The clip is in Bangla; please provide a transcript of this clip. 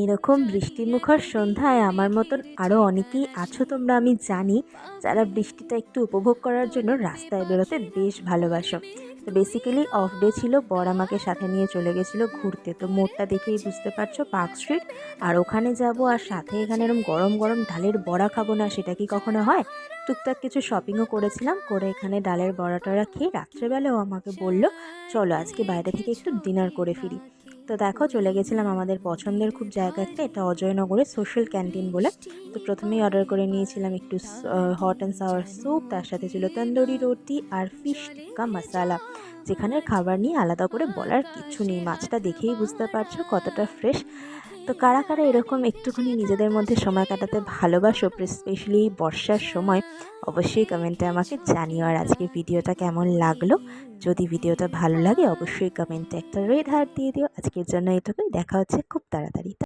এরকম বৃষ্টিমুখর সন্ধ্যায় আমার মতন আরও অনেকেই আছো তোমরা, আমি জানি, যারা বৃষ্টিটা একটু উপভোগ করার জন্য রাস্তায় বেরোতে বেশ ভালোবাসো। তো বেসিক্যালি অফ ডে ছিল, বর আমাকে সাথে নিয়ে চলে গেছিলো ঘুরতে। তো মোড়টা দেখেই বুঝতে পারছো, পার্ক স্ট্রিট। আর ওখানে যাব, আর সাথে এখানে এরকম গরম গরম ডালের বড়া খাবো না সেটা কি কখনো হয়? টুকটাক কিছু শপিংও করেছিলাম, করে এখানে ডালের বড়া টড়া খেয়ে রাত্রেবেলাও আমাকে বললো চলো আজকে বাইরে থেকে একটু ডিনার করে ফিরি। তো দেখো চলে গেছিলাম আমাদের পছন্দের খুব জায়গা একটা, এটা অজয়নগরে সোশ্যাল ক্যান্টিন বলে। তো প্রথমেই অর্ডার করে নিয়েছিলাম একটু হট অ্যান্ড সাওয়ার স্যুপ, তার সাথে ছিল তন্দুরি রুটি আর ফিশ টিক্কা মশালা। যেখানের খাবার নিয়ে আলাদা করে বলার কিছু নেই, মাছটা দেখেই বুঝতে পারছো কতটা ফ্রেশ। তো কারা কারা এরকম একটুখানি নিজেদের মধ্যে সময় কাটাতে ভালোবাসো, স্পেশালি বর্ষার সময়, অবশ্যই কমেন্টে আমাকে জানিও। আর আজকে ভিডিওটা কেমন লাগলো, যদি ভিডিওটা ভালো লাগে অবশ্যই কমেন্টে একটা রেড হার্ট দিয়ে দিও। আজকের জন্য এটুকুই, দেখা হচ্ছে খুব তাড়াতাড়ি।